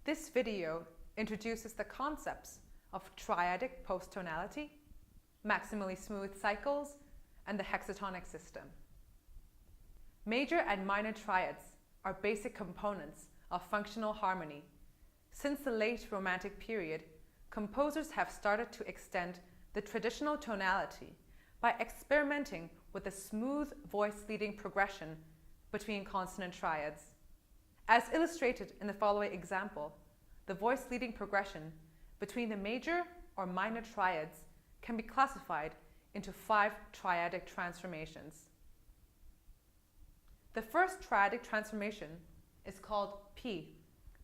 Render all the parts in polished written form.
This video introduces the concepts of triadic post-tonality, maximally smooth cycles, and the hexatonic system. Major and minor triads are basic components of functional harmony. Since the late Romantic period, composers have started to extend the traditional tonality by experimenting with a smooth voice-leading progression between consonant triads. As illustrated in the following example, the voice-leading progression between the major or minor triads can be classified into 5 triadic transformations. The first triadic transformation is called P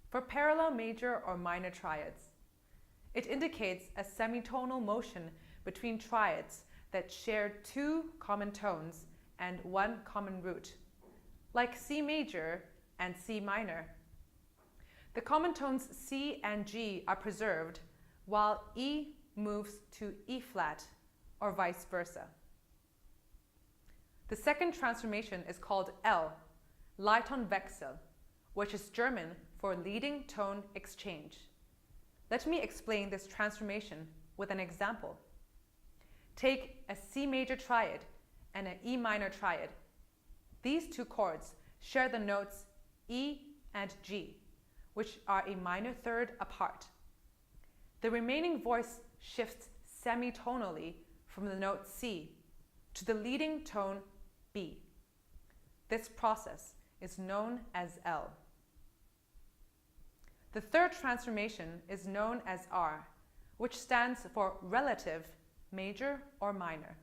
for parallel major or minor triads. It indicates a semitonal motion between triads that share 2 common tones and 1 common root, like C major and C minor. The common tones C and G are preserved, while E moves to E flat, or vice versa. The second transformation is called L, Leitonwechsel, which is German for leading tone exchange. Let me explain this transformation with an example. Take a C major triad and an E minor triad. These 2 chords share the notes E and G, which are a minor third apart. The remaining voice shifts semitonally from the note C to the leading tone B. This process is known as L. The third transformation is known as R, which stands for relative, major or minor.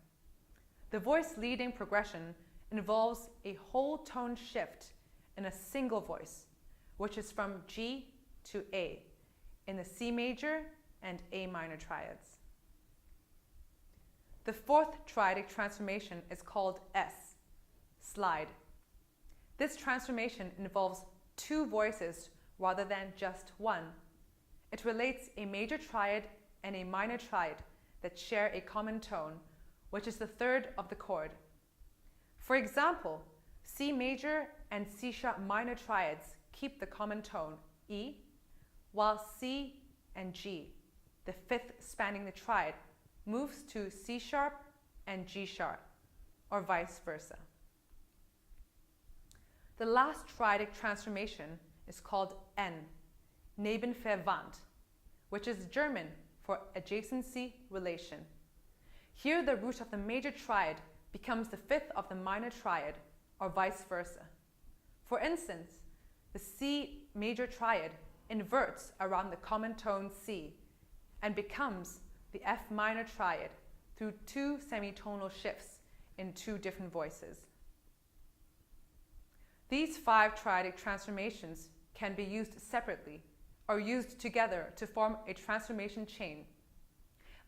The voice-leading progression involves a whole tone shift in a single voice, which is from G to A in the C major and A minor triads. The fourth triadic transformation is called S, slide. This transformation involves 2 voices rather than just 1. It relates a major triad and a minor triad that share a common tone, which is the third of the chord. For example, C major and C sharp minor triads keep the common tone E, while C and G, the 5th spanning the triad, moves to C sharp and G sharp, or vice versa. The last triadic transformation is called N, Nebenverwandt, which is German for adjacency relation. Here the root of the major triad becomes the 5th of the minor triad, or vice versa. For instance, the C major triad inverts around the common tone C and becomes the F minor triad through 2 semitonal shifts in 2 different voices. These 5 triadic transformations can be used separately or used together to form a transformation chain.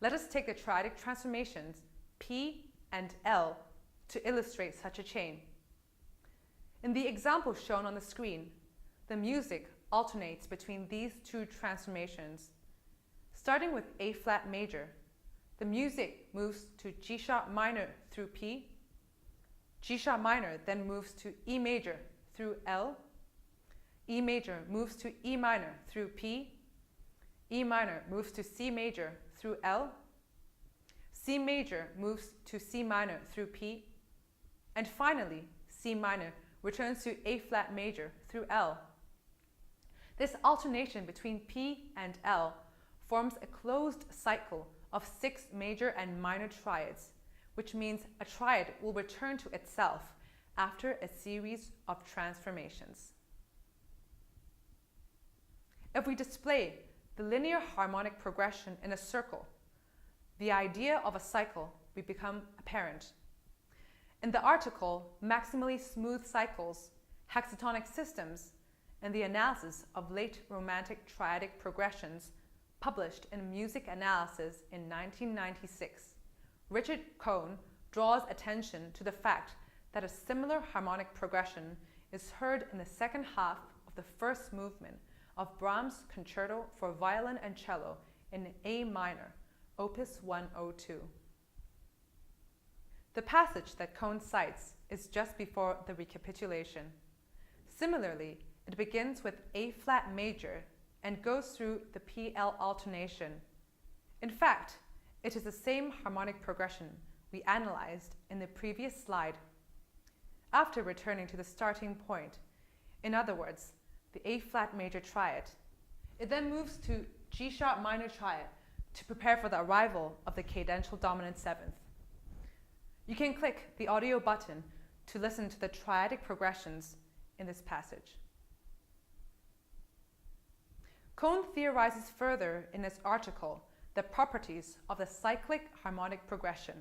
Let us take the triadic transformations P and L to illustrate such a chain. In the example shown on the screen, the music alternates between these 2 transformations. Starting with A flat major, the music moves to G sharp minor through P. G sharp minor then moves to E major through L. E major moves to E minor through P. E minor moves to C major through L. C major moves to C minor through P. And finally, C minor returns to A flat major through L. This alternation between P and L forms a closed cycle of 6 major and minor triads, which means a triad will return to itself after a series of transformations. If we display the linear harmonic progression in a circle, the idea of a cycle will become apparent. In the article, Maximally Smooth Cycles, Hexatonic Systems, and the Analysis of Late Romantic Triadic Progressions, published in Music Analysis in 1996, Richard Cohn draws attention to the fact that a similar harmonic progression is heard in the second half of the first movement of Brahms' Concerto for Violin and Cello in A minor, Opus 102. The passage that Cohn cites is just before the recapitulation. Similarly, it begins with A flat major and goes through the PL alternation. In fact, it is the same harmonic progression we analyzed in the previous slide. After returning to the starting point, in other words, the A-flat major triad, it then moves to G-sharp minor triad to prepare for the arrival of the cadential dominant seventh. You can click the audio button to listen to the triadic progressions in this passage. Cohn theorizes further in his article the properties of the cyclic harmonic progression.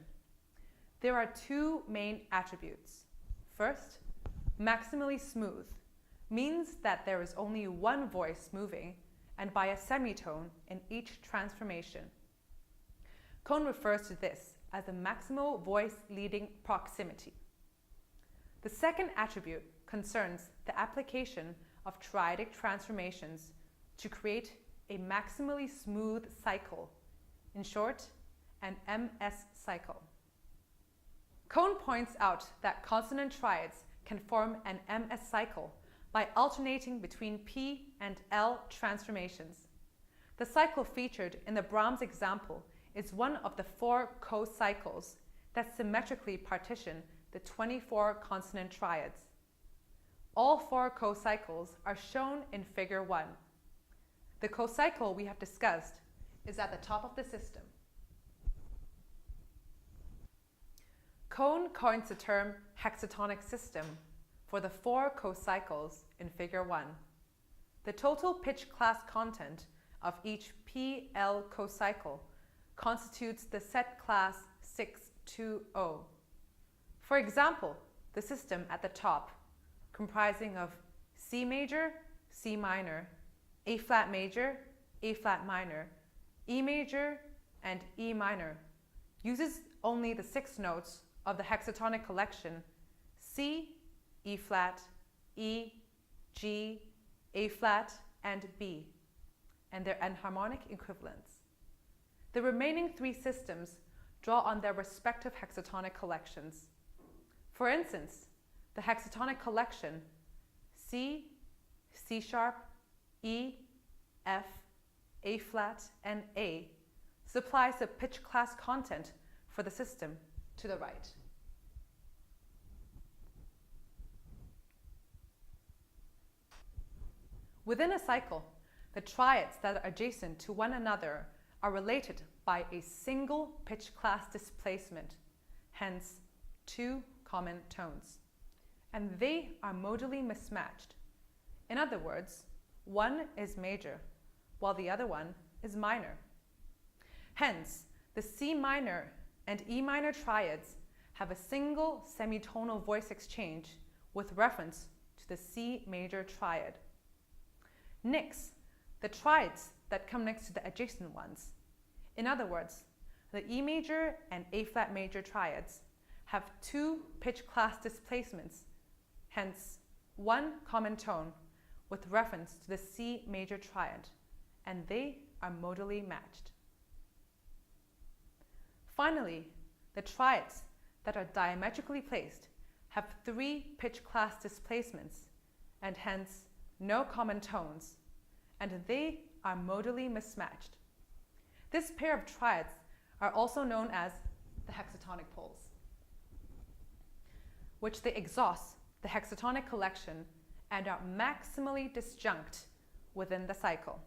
There are two main attributes. First, maximally smooth means that there is only one voice moving and by a semitone in each transformation. Cohn refers to this as the maximal voice leading proximity. The second attribute concerns the application of triadic transformations to create a maximally smooth cycle, in short, an MS cycle. Cohn points out that consonant triads can form an MS cycle by alternating between P and L transformations. The cycle featured in the Brahms example is one of the 4 co-cycles that symmetrically partition the 24 consonant triads. All 4 co-cycles are shown in Figure 1. The co-cycle we have discussed is at the top of the system. Cohn coins the term hexatonic system for the 4 co-cycles in Figure 1. The total pitch class content of each PL co-cycle constitutes the set class 620. For example, the system at the top, comprising of C major, C minor, A flat major, A flat minor, E major, and E minor, uses only the 6 notes of the hexatonic collection C, E flat, E, G, A flat, and B, and their enharmonic equivalents. The remaining 3 systems draw on their respective hexatonic collections. For instance, the hexatonic collection C, C sharp, E, F, A flat, and A supplies the pitch class content for the system to the right. Within a cycle, the triads that are adjacent to one another are related by a single pitch class displacement, hence 2 common tones, and they are modally mismatched. In other words, one is major, while the other one is minor. Hence, the C minor and E minor triads have a single semitonal voice exchange with reference to the C major triad. Next, the triads that come next to the adjacent ones. In other words, the E major and A flat major triads have 2 pitch class displacements, hence 1 common tone with reference to the C major triad, and they are modally matched. Finally, the triads that are diametrically placed have 3 pitch class displacements, and hence no common tones, and they are modally mismatched. This pair of triads are also known as the hexatonic poles, which they exhaust the hexatonic collection and are maximally disjunct within the cycle.